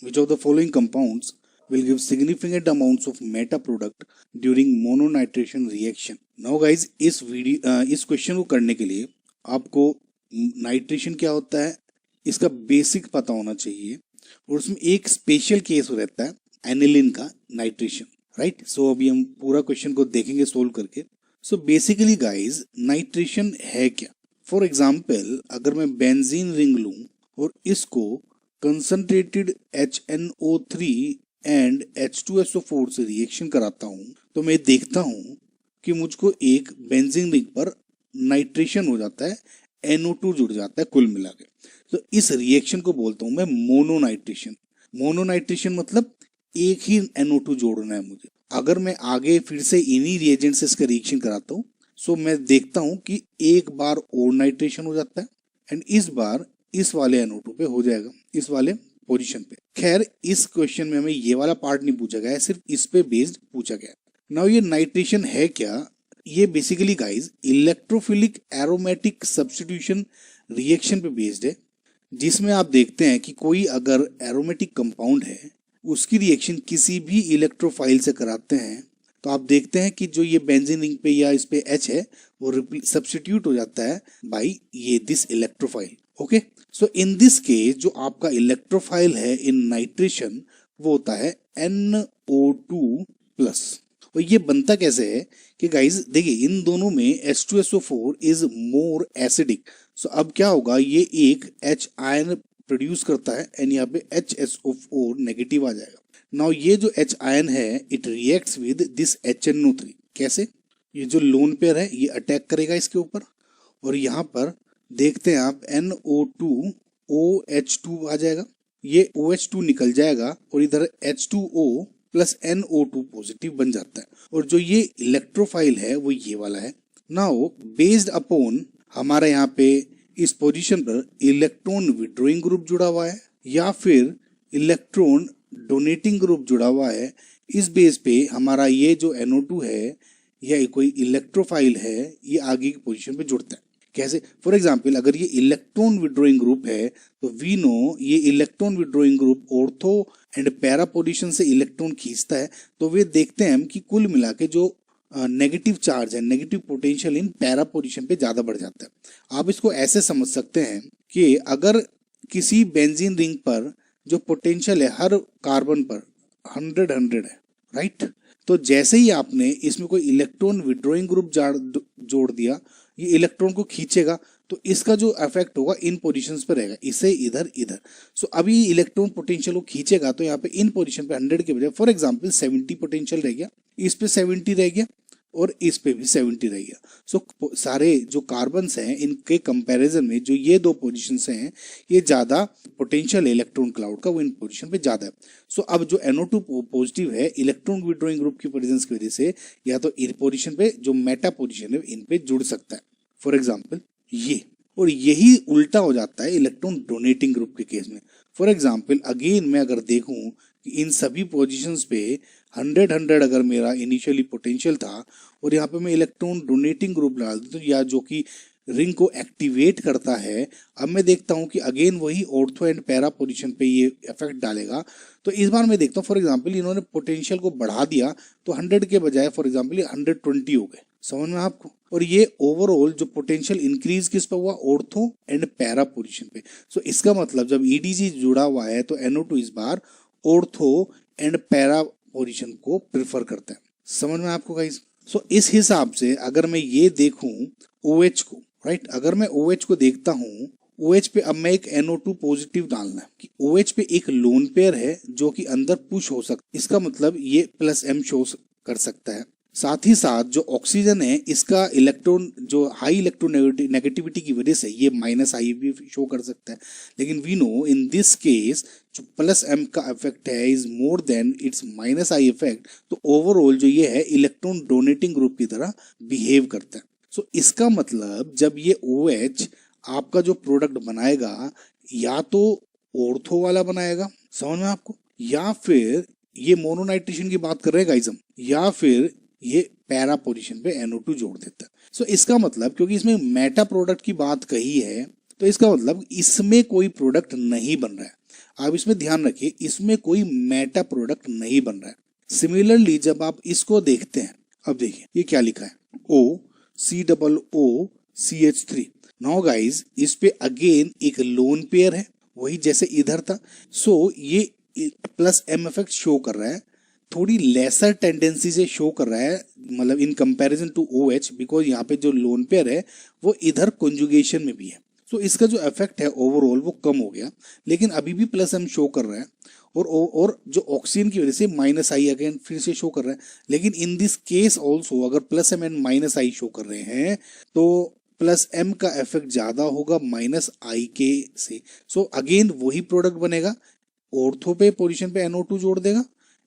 Which of the following compounds will give significant amounts of meta product during mononitration reaction? Now guys, इस question को करने के लिए आपको नाइट्रेशन क्या होता है इसका बेसिक पता होना चाहिए, और उसमें एक स्पेशल केस रहता है एनिलीन का नाइट्रेशन, राइट। सो अभी हम पूरा क्वेश्चन को देखेंगे सोल्व करके। सो बेसिकली गाइज, नाइट्रेशन है क्या? फॉर एग्जाम्पल, अगर मैं बेंजीन रिंग लूं और इसको कंसंट्रेटेड HNO3 एंड H2SO4 से रिएक्शन कराता हूं, तो मैं देखता हूं कि मुझको एक बेंजीन रिंग पर नाइट्रेशन हो जाता है, NO2 जुड़ जाता है कुल मिला के। तो इस रिएक्शन को बोलता हूं मैं मोनोनाइट्रेशन। मोनोनाइट्रेशन मतलब एक ही NO2 जोड़ना है मुझे। अगर मैं आगे फिर से इन्हीं रिएजेंट से इसका रिएक्शन कराता हूं, सो मैं देखता हूं कि एक बार और नाइट्रेशन हो जाता है एंड इस बार इस वाले NO2 पे हो जाएगा, इस वाले पोजीशन पे। खैर, इस क्वेश्चन में हमें ये वाला पार्ट नहीं पूछा गया है, सिर्फ इस पे बेस्ड पूछा गया है। नाउ ये नाइट्रेशन है क्या? ये basically guys electrophilic aromatic substitution reaction पे बेस्ड है, जिसमें आप देखते हैं कि कोई अगर एरोमेटिक कंपाउंड है उसकी रिएक्शन किसी भी इलेक्ट्रोफाइल से कराते हैं, तो आप देखते हैं कि जो ये बेंजीन रिंग पे या इस पे H है वो सब्स्टिट्यूट हो जाता है बाई ये this electrophile. Okay, so in this case जो आपका इलेक्ट्रोफाइल है इन नाइट्रेशन वो होता है NO2+। और ये बनता कैसे है कि गाइज देखिए, इन दोनों में H2SO4 इज मोर एसिडिक। सो अब क्या होगा, ये एक H आयन प्रोड्यूस करता है एंड यहाँ पे HSO4 नेगेटिव आ जाएगा। नाउ ये जो H आयन है it reacts with this HNO3। कैसे? ये जो लोन पेयर है ये अटैक करेगा इसके ऊपर, और यहाँ पर देखते हैं आप NO2OH2 आ जाएगा, ये OH2 निकल जाएगा और इधर H2O प्लस NO2 पॉजिटिव बन जाता है, और जो ये इलेक्ट्रोफाइल है वो ये वाला है। नाउ बेस्ड अपॉन हमारा यहाँ पे इस पोजीशन पर इलेक्ट्रॉन विड्रॉइंग ग्रुप जुड़ा हुआ है या फिर इलेक्ट्रॉन डोनेटिंग ग्रुप जुड़ा हुआ है, इस बेस पे हमारा ये जो NO2 है या कोई इलेक्ट्रोफाइल है ये आगे की पोजीशन पे जुड़ता है। कैसे? फॉर एग्जाम्पल, अगर ये इलेक्ट्रॉन विड्रॉइंग ग्रुप है तो वी नो ये electron withdrawing group ortho and para position से इलेक्ट्रॉन खींचता है, तो वे देखते हैं हम कि कुल मिला के जो नेगेटिव चार्ज है, negative potential in para position पे ज्यादा बढ़ जाता है। आप इसको ऐसे समझ सकते हैं कि अगर किसी बेंजीन रिंग पर जो पोटेंशियल है हर कार्बन पर 100 है, राइट, तो जैसे ही आपने इसमें कोई इलेक्ट्रॉन विड्रॉइंग ग्रुप जोड़ दिया, ये इलेक्ट्रॉन को खींचेगा, तो इसका जो इफेक्ट होगा इन पोजीशंस पे रहेगा, इसे इधर इधर। सो अभी इलेक्ट्रॉन पोटेंशियल को खींचेगा तो यहाँ पे इन पोजीशन पे 100 के बजाय फॉर एग्जांपल 70 पोटेंशियल रह गया, इस पे 70 रह गया और इस पे भी 70 रह गया। सो सारे जो कार्बन्स हैं इनके कंपैरिजन में जो ये दो पोजीशंस हैं ये ज्यादा पोटेंशियल इलेक्ट्रॉन क्लाउड का वो इन पोजीशन पे ज्यादा है। सो अब जो NO2 पॉजिटिव है इलेक्ट्रॉन विड्रॉइंग ग्रुप की प्रेजेंस की वजह से या तो इन पोजीशन पे जो मेटा पोजीशन है इन पे जुड़ सकता है, फॉर एग्जाम्पल ये। और यही उल्टा हो जाता है इलेक्ट्रॉन डोनेटिंग ग्रुप के केस में। फॉर एग्जाम्पल अगेन मैं अगर देखूं कि इन सभी पोजीशंस पे 100 अगर मेरा इनिशियली पोटेंशियल था और यहाँ पे मैं इलेक्ट्रॉन डोनेटिंग ग्रुप डाल दूं, तो या जो कि रिंग को एक्टिवेट करता है, अब मैं देखता हूँ कि अगेन वही ऑर्थो एंड पैरा पोजीशन पे ये इफेक्ट डालेगा। तो इस बार मैं देखता हूँ फॉर एग्जाम्पल इन्होंने पोटेंशियल को बढ़ा दिया तो 100 के बजाय फॉर एग्जाम्पल 120 हो गए। समझ में आपको? और ये ओवरऑल जो पोटेंशियल इंक्रीज किस पे हुआ? ऑर्थो एंड पैरा पोजीशन पे। सो इसका मतलब जब EDG जुड़ा हुआ है तो NO2 इस बार ऑर्थो एंड पैरा पोजीशन को प्रिफर करता है। समझ में आपको गाइस? सो इस हिसाब से अगर मैं ये देखूं OH को, राइट, अगर मैं OH को देखता हूं, OH पे अब मैं एक NO2 पॉजिटिव डालना है कि OH पे एक लोन पेयर है जो कि अंदर पुश हो सकता है, इसका मतलब ये +M शो कर सकता है। साथ ही साथ जो ऑक्सीजन है इसका इलेक्ट्रॉन जो हाई इलेक्ट्रॉन नेगेटिविटी की वजह से ये -I भी शो कर सकता है, लेकिन we know in this case जो +M का इफेक्ट है is more than its -I effect, तो ओवरऑल जो ये है इलेक्ट्रॉन डोनेटिंग ग्रुप की तरह बिहेव करता है। सो इसका मतलब जब ये OH आपका जो प्रोडक्ट बनाएगा या तो ऑर्थो वाला बनाएगा, समझ में आपको, या फिर ये मोनोनाइट्रेशन की बात कर रहे हैं गाइस हम, या फिर ये पैरा पोजीशन पे NO2 जोड़ देता है। सो इसका मतलब क्योंकि इसमें मेटा प्रोडक्ट की बात कही है तो इसका मतलब इसमें कोई प्रोडक्ट नहीं बन रहा है। आप इसमें ध्यान रखिए, इसमें कोई मेटा प्रोडक्ट नहीं बन रहा है। सिमिलरली जब आप इसको देखते हैं, अब देखिए ये क्या लिखा है, OCOOCH3। नाउ गाइज इस पे अगेन एक लोन पेयर है, वही जैसे इधर था। सो ये प्लस एम इफेक्ट शो कर रहा है, थोड़ी लेसर टेंडेंसी से शो कर रहा है, मतलब in comparison to OH, because यहाँ पे जो लोन पेयर है वो इधर कॉन्जुगेशन में भी है। सो इसका जो इफेक्ट है ओवरऑल वो कम हो गया, लेकिन अभी भी प्लस एम शो कर रहा है। और जो ऑक्सीजन की वजह से माइनस आई अगेन फिर से शो कर रहा है। लेकिन इन दिस केस ऑल्सो अगर plus M and minus I show कर रहे हैं तो प्लस एम का इफेक्ट ज्यादा होगा माइनस आई के से। सो अगेन वही प्रोडक्ट बनेगा, ऑर्थो पे पोजीशन पे NO2 जोड़ देगा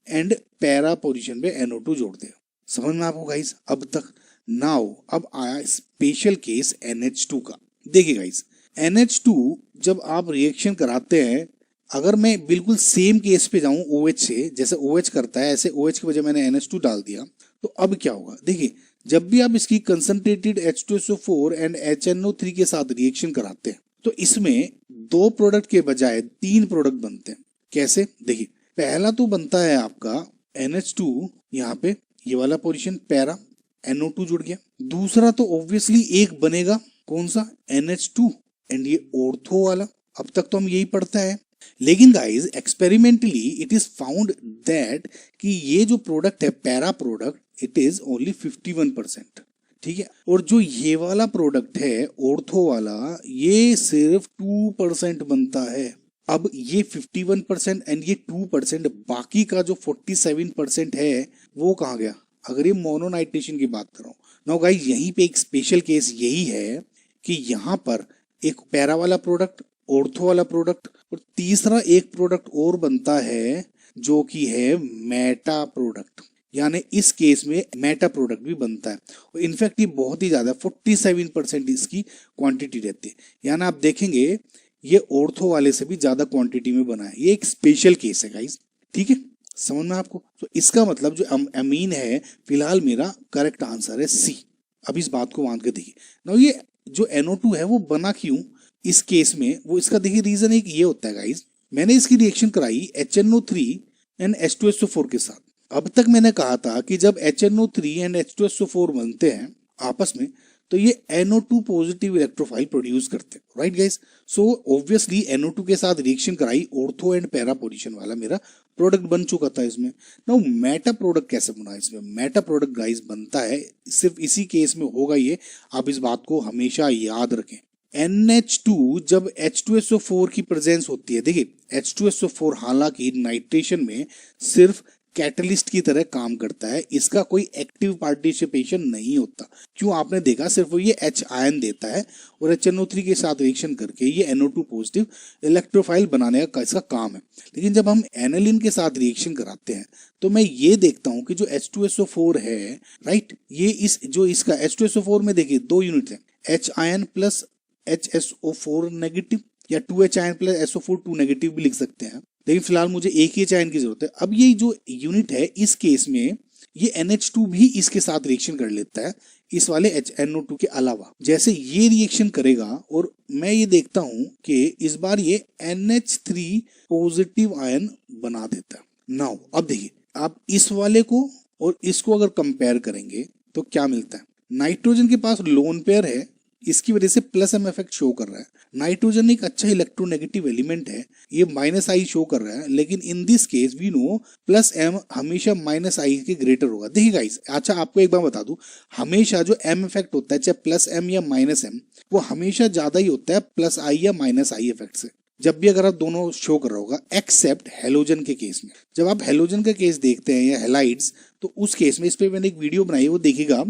एंड पैरा पोजीशन पे NO2 जोड़ देगा। समझ में आपको गाइस अब तक? नाउ अब आया स्पेशल केस NH2 का। देखिए गाइस, NH2 जब आप रिएक्शन कराते हैं, अगर मैं बिल्कुल सेम केस पे जाऊं OH से, जैसे OH करता है ऐसे OH की वजह मैंने NH2 डाल दिया, तो अब क्या होगा? देखिए जब भी आप इसकी कंसंट्रेटेड H2SO4 एंड HNO3 के साथ रिएक्शन कराते हैं तो इसमें 2 प्रोडक्ट के बजाय 3 प्रोडक्ट बनते हैं। कैसे? देखिए पहला तो बनता है आपका NH2, यहाँ पे ये वाला पोजीशन पैरा, NO2 जुड़ गया। दूसरा तो ऑब्वियसली एक बनेगा, कौन सा? NH2 एंड ये ऑर्थो वाला। अब तक तो हम यही पढ़ता है, लेकिन guys experimentally it is found that कि ये जो प्रोडक्ट है para product, it is only 51%। ठीक है, और जो ये वाला प्रोडक्ट है ऑर्थो वाला, ये सिर्फ 2% बनता है। अब ये 51% एंड ये 2%, बाकी का जो 47% है वो कहाँ गया? अगर ये मोनोनाइट्रेशन की बात कर रहा हूँ। नाउ गाइज यहीं पे एक स्पेशल केस यही है कि यहाँ पर एक पैरा वाला प्रोडक्ट, ऑर्थो वाला प्रोडक्ट और तीसरा एक प्रोडक्ट और बनता है जो कि है मेटा प्रोडक्ट, यानी इस केस में मेटा प्रोडक्ट भी बनता है। और इनफैक्ट ये बहुत ही ज्यादा 47% इसकी क्वांटिटी रहती है, यानी आप देखेंगे ये ऑर्थो वाले से भी ज्यादा क्वांटिटी में बना है। ये एक स्पेशल केस है गाइस, ठीक है? समझ में आपको? तो इसका मतलब जो अमीन है, फिलहाल मेरा करेक्ट आंसर है C। अब इस बात को मान के देखिए ना, ये जो NO2 है वो बना क्यों इस केस में, वो इसका देखिए रीजन एक ये होता है गाइस, मैंने इसकी रिएक्शन कराई HNO3 एंड H2SO4 के साथ। अब तक मैंने कहा था कि जब HNO3 एंड H2SO4 बनते हैं आपस में तो ये NO2 पॉजिटिव इलेक्ट्रोफाइल प्रोड्यूस करते हैं, right guys? So obviously NO2 के साथ रिएक्शन कराई, ऑर्थो एंड पैरा पोजीशन वाला मेरा प्रोडक्ट बन चुका था इसमें। नाउ मेटा प्रोडक्ट कैसे बना इसमें? मेटा प्रोडक्ट गाइस बनता है सिर्फ इसी केस में होगा ये, आप इस बात को हमेशा याद रखें। NH2 जब H2SO4 की प्रेजेंस होती है, देखिए H2SO4 हालांकि नाइट्रेशन में सिर्फ कैटलिस्ट की तरह काम करता है, इसका कोई एक्टिव पार्टिसिपेशन नहीं होता। क्यों? आपने देखा सिर्फ वो ये H आयन देता है और HNO3 के साथ रिएक्शन करके ये NO2 पॉजिटिव इलेक्ट्रोफाइल बनाने का इसका काम है। लेकिन जब हम एनालिन के साथ रिएक्शन कराते हैं तो मैं ये देखता हूं कि जो H2SO4 है, राइट, ये इसका H2SO4 में देखिए 2 यूनिट है, H ion plus HSO4 negative, या 2H ion plus SO4 2 negative भी लिख सकते हैं, लेकिन फिलहाल मुझे एक ही आयन की जरूरत है। अब ये जो यूनिट है इस केस में ये NH2 भी इसके साथ रिएक्शन कर लेता है, इस वाले NO2 के अलावा। जैसे ये रिएक्शन करेगा और मैं ये देखता हूं कि इस बार ये NH3 पॉजिटिव आयन बना देता है। नाउ अब देखिए, आप इस वाले को और इसको अगर कंपेयर करेंगे तो क्या मिलता है? नाइट्रोजन के पास लोन पेयर है, इसकी वजह से प्लस एम इफेक्ट शो कर रहा है। नाइट्रोजन एक अच्छा इलेक्ट्रोनेगेटिव एलिमेंट है, ये माइनस आई शो कर रहा है, लेकिन in this case we know plus M हमेशा माइनस आई के ग्रेटर होगा। देखिए गाइस, अच्छा आपको एक बार बता दूं, हमेशा जो एम इफेक्ट होता है, चाहे प्लस एम या माइनस एम, वो हमेशा ज्यादा ही होता है प्लस आई या माइनस आई इफेक्ट से, जब भी अगर आप दोनों शो कर रहा होगा, एक्सेप्ट हेलोजन के केस में। जब आप हेलोजन का केस देखते हैं या हेलाइड्स, तो उस केस में, इस पे मैंने एक वीडियो बनाई है वो देखिएगा,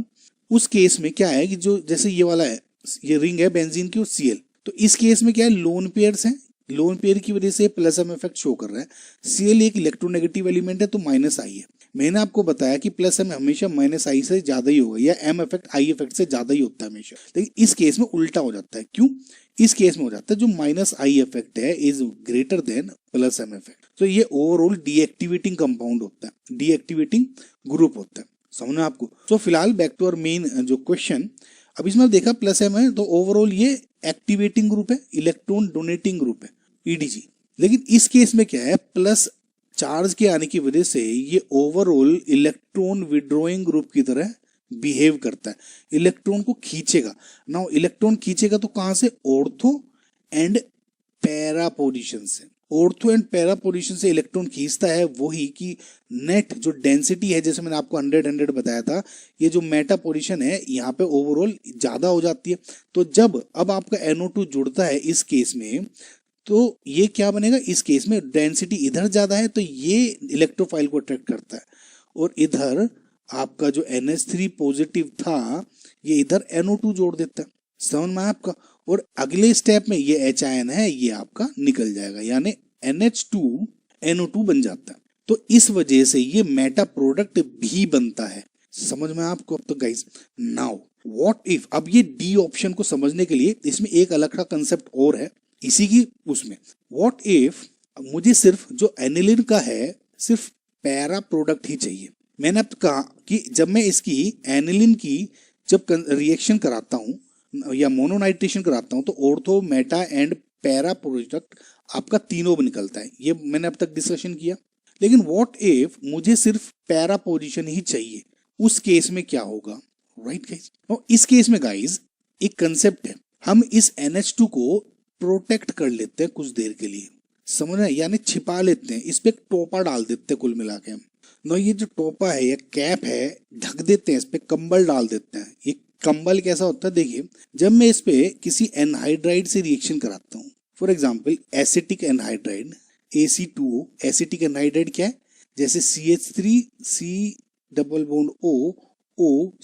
उस केस में क्या है कि जो जैसे ये वाला है, ये रिंग है बेंजीन की और Cl, तो इस केस में क्या है, लोन पेयर्स हैं, लोन पेयर की वजह से प्लस एम इफेक्ट शो कर रहा है। Cl एक इलेक्ट्रोनेगेटिव एलिमेंट है तो माइनस आई है। मैंने आपको बताया कि प्लस एम हमेशा माइनस आई से ज्यादा ही होगा, या एम इफेक्ट आई इफेक्ट से ज्यादा ही होता है हमेशा, लेकिन इस केस में उल्टा हो जाता है। क्यों? इस केस में हो जाता है जो माइनस आई इफेक्ट है is greater than plus M effect, तो ये ओवरऑल डीएक्टिवेटिंग कंपाउंड होता है, डीएक्टिवेटिंग ग्रुप होता है। समझना आपको? तो फिलहाल बैक टू आवर मेन जो क्वेश्चन, अब इसमें देखा प्लस एम है तो ओवरऑल ये एक्टिवेटिंग ग्रुप है, इलेक्ट्रॉन डोनेटिंग ग्रुप है, EDG। लेकिन इस केस में क्या है, प्लस चार्ज के आने की वजह से ये ओवरऑल इलेक्ट्रॉन विड्रॉइंग ग्रुप की तरह बिहेव करता है, इलेक्ट्रॉन को खींचेगा। नाउ इलेक्ट्रॉन खींचेगा तो कहां से, ऑर्थो एंड पैरा पोजीशन से। ऑर्थो एंड पैरा पोजीशन से इलेक्ट्रॉन खींचता है, वही कि नेट जो डेंसिटी है, जैसे मैंने आपको 100 बताया था, ये जो मेटा पोजीशन है यहाँ पे ओवरऑल ज्यादा हो जाती है। तो जब अब आपका NO2 जुड़ता है इस केस में, तो ये क्या बनेगा, इस केस में डेंसिटी इधर ज्यादा है तो ये इलेक्ट्रोफाइल को अट्रैक्ट करता है, और इधर आपका जो NH3 पॉजिटिव था ये इधर NO2 जोड़ देता है। समझ में आपका। और अगले स्टेप में ये H आयन है ये आपका निकल जाएगा, यानी NH2 NO2 बन जाता है। तो इस वजह से ये मेटा प्रोडक्ट भी बनता है। समझ में आपको। अब तो गाइस नाउ व्हाट इफ, अब ये डी ऑप्शन को समझने के लिए इसमें एक अलग का कंसेप्ट और है इसी की उसमें। व्हाट इफ मुझे सिर्फ जो एनिलिन का है सिर्फ पैरा प्रोडक्ट ही चाहिए। मैंने अब कहा कि जब मैं इसकी एनिलिन की जब रिएक्शन कराता हूं या मोनोनाइट्रेशन कराता हूं तो ortho Meta and para product आपका तीनों निकलता है, ये मैंने अब तक डिस्कशन किया। लेकिन व्हाट इफ मुझे सिर्फ पैरा पोजीशन ही चाहिए, उस केस में क्या होगा, राइट गाइस। इस केस में गाइस एक कंसेप्ट है, हम इस NH2 को प्रोटेक्ट कर लेते हैं कुछ देर के लिए, समझ रहे, यानी छिपा लेते हैं, इस पे एक टोपा डाल देते हैं कुल मिला के हम। नो ये जो टोपा है या कैप है ढक देते हैं, इस पे कंबल डाल देते हैं। ये कंबल कैसा होता है, देखिए जब मैं इस पे किसी एनहाइड्राइड से रिएक्शन कराता हूँ, for example acetic anhydride AC2O, acetic anhydride क्या है, जैसे CH3 C double bond O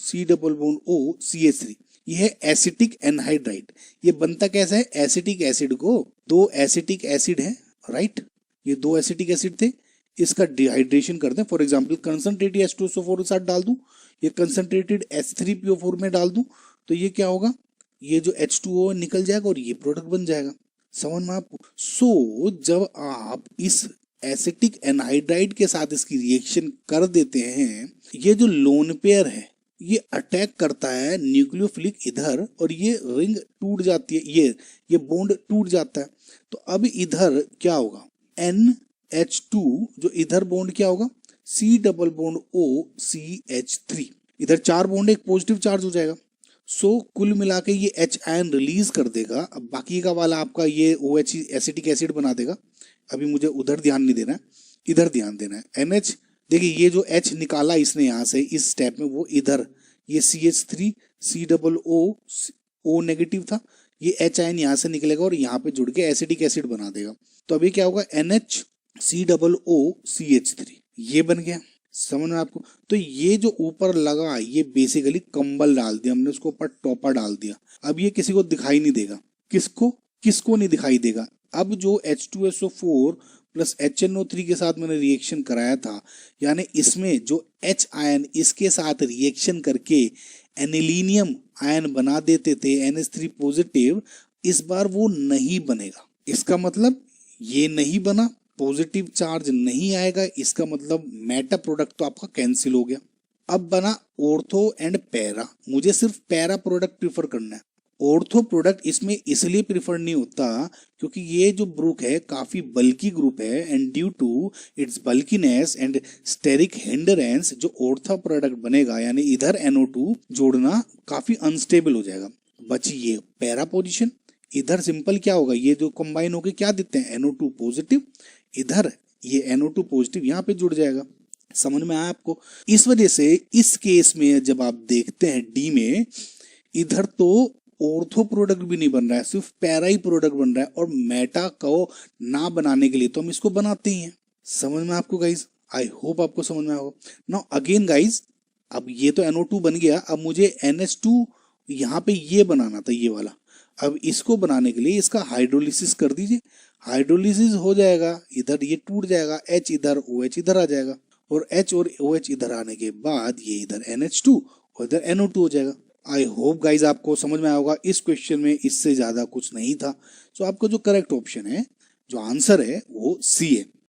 C double bond O CH3, यह है एसिटिक एनहाइड्राइड। ये बनता कैसा है, एसिटिक एसिड को, दो एसिटिक एसिड है, राइट, ये दो एसिटिक एसिड थे, इसका डिहाइड्रेशन कर दें, फॉर एग्जांपल कंसंट्रेटेड H2SO4 के साथ डाल दूं, ये कंसंट्रेटेड H3PO4 में डाल दूं, तो ये क्या होगा, ये जो H2O निकल जाएगा और ये प्रोडक्ट बन जाएगा। समझ में आपको। सो जब आप इस एसिटिक एनहाइड्राइड के साथ इसकी रिएक्शन कर देते हैं, ये जो लोन पेयर है ये अटैक करता है न्यूक्लियोफिलिक इधर, और ये रिंग टूट जाती है, ये बॉन्ड टूट जाता है। तो अब इधर क्या होगा, NH2 जो इधर बॉन्ड क्या होगा, C double bond O CH3, इधर चार बॉन्ड एक पॉजिटिव चार्ज हो जाएगा। सो कुल मिला के ये H आयन रिलीज कर देगा। अब बाकी का वाला आपका ये OH एसिटिक एसिड बना देगा। अभी मुझे उधर ध्यान नहीं देना है, इधर ध्यान देना है। NH देखिए ये जो H निकाला इसने यहाँ से इस स्टेप में, वो इधर ये CH3 C double O negative था, ये H आयन यहाँ से निकलेगा और यहाँ पे जुड़ के एसिटिक एसिड बना देगा। तो अभी क्या होगा, NH C double O CH3, ये बन गया। समझ में आपको। तो ये जो ऊपर लगा ये बेसिकली कंबल डाल दिया हमने, उसको ऊपर टॉपर डाल दिया। अब ये किसी को दिखाई नहीं देगा, किसको नहीं दिखाई देगा। अब जो H2SO4 प्लस HNO3 के साथ मैंने रिएक्शन कराया था, यानी इसमें जो H आयन इसके साथ रिएक्शन करके एनिलीनियम आयन बना देते थे NH3 पॉजिटिव, इस बार वो नहीं बनेगा। इसका मतलब ये नहीं बना, पॉजिटिव चार्ज नहीं आएगा, इसका मतलब मेटा प्रोडक्ट तो आपका कैंसिल हो गया। अब बना ऑर्थो एंड पैरा, मुझे सिर्फ पैरा प्रोडक्ट प्रिफर करना है। ऑर्थो प्रोडक्ट इसमें इसलिए प्रिफर नहीं होता क्योंकि ये जो ग्रुप है काफी बल्की ग्रुप है, and due to its bulkiness and steric hindrance जो ऑर्थो प्रोडक्ट बनेगा, यानी इधर NO2 जोड़ना काफी अनस्टेबल हो जाएगा। बची ये पैरा पोजीशन, इधर सिंपल क्या होगा, ये जो कंबाइन होके क्या देते हैं NO2 पॉजिटिव, इधर ये NO2 पॉजिटिव यहाँ पे जुड़ जाएगा। समझ में आया आपको। इस वजह से इस केस में जब आप देखते हैं डी में, इधर तो ऑर्थो प्रोडक्ट भी नहीं बन रहा है, सिर्फ पैरा ही प्रोडक्ट बन रहा है, और मेटा को ना बनाने के लिए तो हम इसको बनाते ही हैं। समझ में आपको गाइज, आई होप आपको समझ में आएगा। नाउ अगेन गाइज, अब ये तो NO2 बन गया, अब मुझे NH2 यहाँ पे ये बनाना था, ये वाला। अब इसको बनाने के लिए इसका हाइड्रोलिसिस कर दीजिए, हाइड्रोलिसिस हो जाएगा, इधर ये टूट जाएगा, H इधर OH इधर आ जाएगा, और H और OH इधर आने के बाद ये इधर NH2 और इधर NO2 हो जाएगा। आई होप गाइज आपको समझ में आया होगा। इस क्वेश्चन में इससे ज्यादा कुछ नहीं था। सो आपको जो करेक्ट ऑप्शन है, जो आंसर है वो C है।